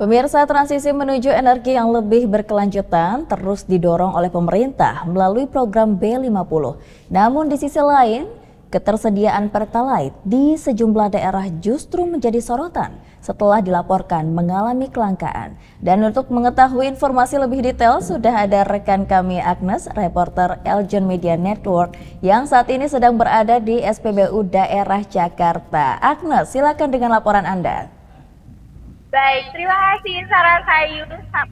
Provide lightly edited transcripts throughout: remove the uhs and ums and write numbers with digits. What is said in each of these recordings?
Pemirsa, transisi menuju energi yang lebih berkelanjutan terus didorong oleh pemerintah melalui program B50. Namun di sisi lain, ketersediaan Pertalite di sejumlah daerah justru menjadi sorotan setelah dilaporkan mengalami kelangkaan. Dan untuk mengetahui informasi lebih detail, sudah ada rekan kami Agnes, reporter Eljon Media Network yang saat ini sedang berada di SPBU daerah Jakarta. Agnes, silakan dengan laporan Anda. Baik, terima kasih Sarah Sayu.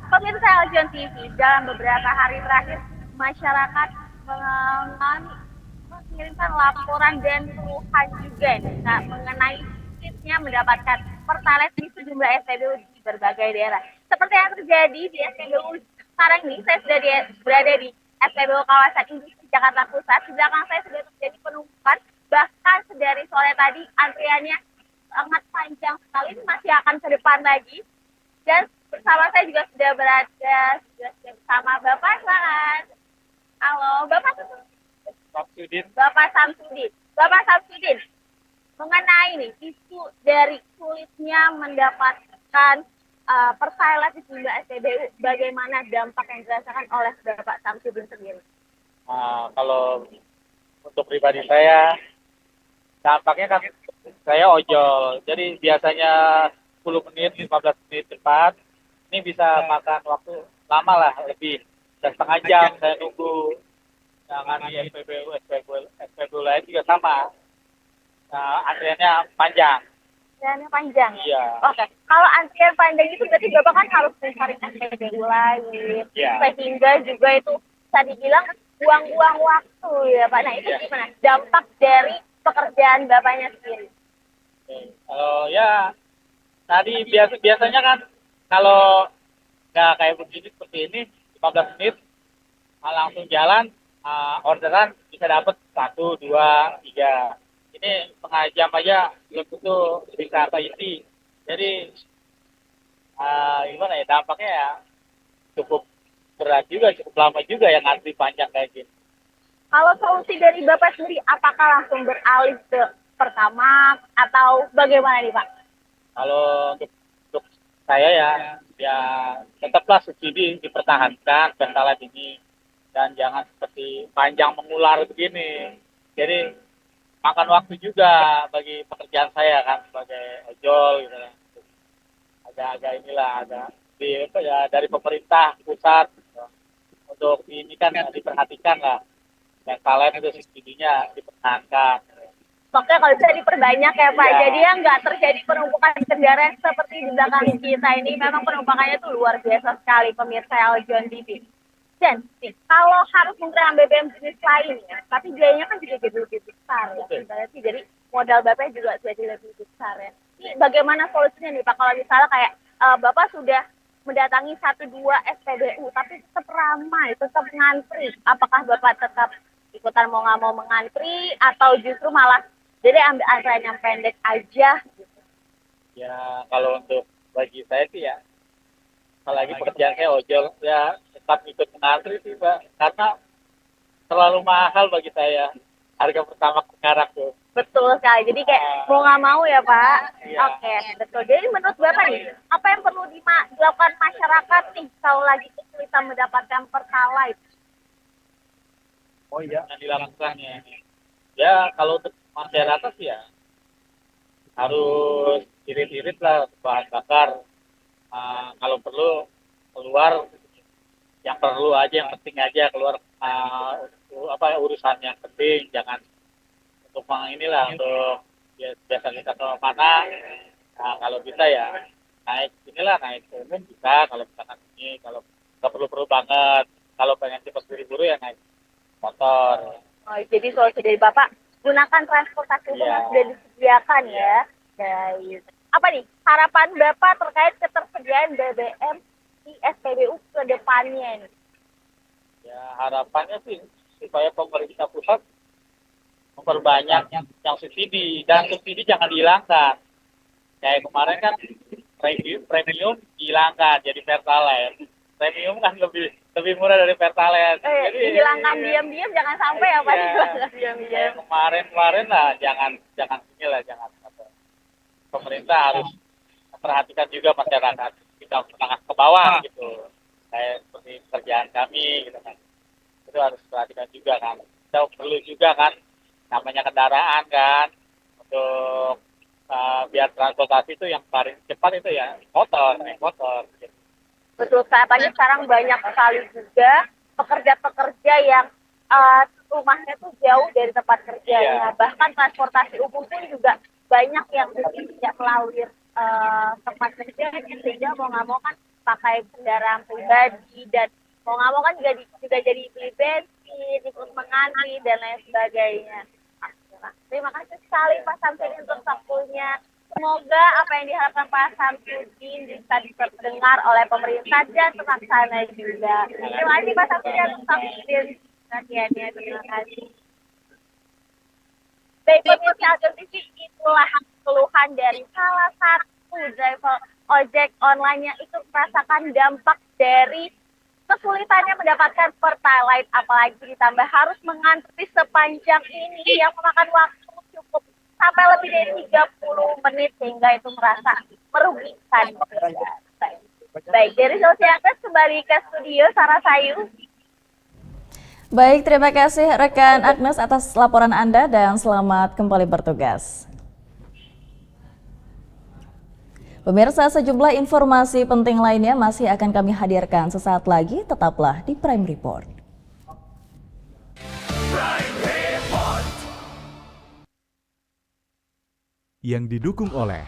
Pemirsa Eljon TV, dalam beberapa hari terakhir, masyarakat mengirimkan laporan dan keluhan juga mengenai sulitnya mendapatkan pertalite di sejumlah SPBU di berbagai daerah. Seperti yang terjadi di SPBU sekarang ini, saya sudah berada di SPBU kawasan Industri Jakarta Pusat. Di belakang saya sudah terjadi penumpukan, bahkan sedari sore tadi antriannya sangat panjang sekali, masih akan ke depan lagi. Dan bersama saya juga sudah bersama Bapak Selamat. Halo, Bapak Samsudin. Bapak Samsudin, mengenai nih isu dari sulitnya mendapatkan pertalite di sejumlah SPBU, bagaimana dampak yang dirasakan oleh Bapak Samsudin sendiri? Kalau untuk pribadi saya, dampaknya kan saya ojol. Jadi biasanya 10 menit, 15 menit cepat. Ini bisa makan waktu lama lah, lebih. Dan setengah jam saya nunggu. Jangan di SPBU lain juga sama. Antriannya panjang. Antriannya panjang? Iya. Oke. Kalau antrian panjang itu berarti Bapak kan harus mencari SPBU lain. Iya. Sehingga juga itu bisa dibilang buang-buang waktu ya Pak. Nah itu gimana dampak dari pekerjaan Bapaknya sendiri? Ya tadi biasanya kan kalau nggak kayak begini seperti ini 15 menit langsung jalan, orderan bisa dapat 1, 2, 3. Ini setengah jam aja belum tentu bisa keisi. Jadi gimana ya, dampaknya ya cukup berat juga, cukup lama juga yang antri panjang kayak gini. Kalau solusi dari Bapak sendiri, apakah langsung beralih ke Pertamax atau bagaimana nih Pak? Kalau untuk saya ya tetaplah subsidi dipertahankan Pertalite ini, dan jangan seperti panjang mengular begini. Jadi makan waktu juga bagi pekerjaan saya kan sebagai ojol gitu. Agak inilah ada dari pemerintah pusat gitu. Untuk ini kan diperhatikan lah. Pertalite itu subsidinya dipertahankan. Oke, kalau bisa diperbanyak ya Pak. Jadi ya nggak terjadi penumpukan kendaraan seperti di belakang kita ini. Memang penumpukannya tuh luar biasa sekali pemirsa Eljon TV. Dan kalau harus menggunakan BBM jenis lain ya, tapi biayanya kan juga jadi lebih besar ya. Berarti jadi modal Bapak juga jadi lebih besar ya. Ini bagaimana solusinya nih Pak? Kalau misalnya kayak Bapak sudah mendatangi 1-2 SPBU, tapi tetap ramai, tetap ngantri. Apakah Bapak tetap ikutan mau nggak mau mengantri, atau justru malah jadi ambil antrean yang pendek aja gitu? Ya kalau untuk bagi saya sih ya, apalagi pekerjaan saya ojol, ya tetap ikut mengantri sih Pak, karena terlalu mahal bagi saya harga pertama sekarang tuh. Betul sekali, jadi kayak mau nggak mau ya Pak. Iya. Oke, betul. Jadi menurut Bapak nih, apa yang perlu dilakukan masyarakat nih kalau lagi kesulitan mendapatkan pertalite? Oh iya, yang dilakukannya. Ya kalau untuk masyarakat sih ya harus irit-irit lah bahan bakar. Kalau perlu keluar yang perlu aja, yang penting aja keluar, urusan yang penting, jangan untuk inilah untuk biasa kita ke mana. Kalau bisa ya naik umum bisa, kalau misalkan ini kalau nggak perlu banget, kalau pengen cepat buru-buru ya naik motor. Oh, jadi solusi dari Bapak gunakan transportasi umum yang sudah disediakan ya. Baik. Apa nih harapan Bapak terkait ketersediaan BBM di SPBU ke depannya nih? Ya harapannya sih supaya pemerintah pusat memperbanyak yang subsidi, dan subsidi jangan dihilangkan. Kayak kemarin kan premium dihilangkan jadi Pertalite. Premium kan lebih murah dari Pertalite. Jadi dihilangkan diam-diam, jangan sampai ya Pak, dihilangkan diam-diam. Kemarin lah jangan inilah, jangan. Pemerintah harus memperhatikan juga masyarakat. sudah menengah ke bawah gitu. Kayak seperti pekerjaan kami gitu kan. Itu harus perhatikan juga kan. Kita perlu juga kan namanya kendaraan kan untuk biar transportasi itu yang paling cepat itu ya naik motor. Gitu. Betul, katanya sekarang banyak sekali juga pekerja-pekerja yang rumahnya tuh jauh dari tempat kerjanya. Iya. Bahkan transportasi umum pun juga banyak yang mungkin tidak melalui tempat kerjanya, sehingga mau nggak mau kan pakai kendaraan pribadi, dan mau nggak mau kan juga jadi beli bensin, ikut mengantri, dan lain sebagainya. Nah, terima kasih sekali Pak Samsudin untuk waktunya. Semoga apa yang diharapkan Pak Samsudin bisa didengar oleh pemerintah dan terlaksana juga. Terima kasih Pak Samsudin perhatiannya. Terima kasih. Baik, pemirsa Aljon TV, itulah keluhan dari salah satu driver ojek online yang ikut merasakan dampak dari kesulitannya mendapatkan pertalite, apalagi ditambah harus mengantri sepanjang ini yang memakan waktu cukup sampai lebih dari 30 menit, sehingga itu merasa merugikan. Baik, dari Sosial kembali ke studio Sarasayu. Baik, terima kasih rekan Agnes atas laporan Anda dan selamat kembali bertugas. Pemirsa, sejumlah informasi penting lainnya masih akan kami hadirkan sesaat lagi, tetaplah di Prime Report. Yang didukung oleh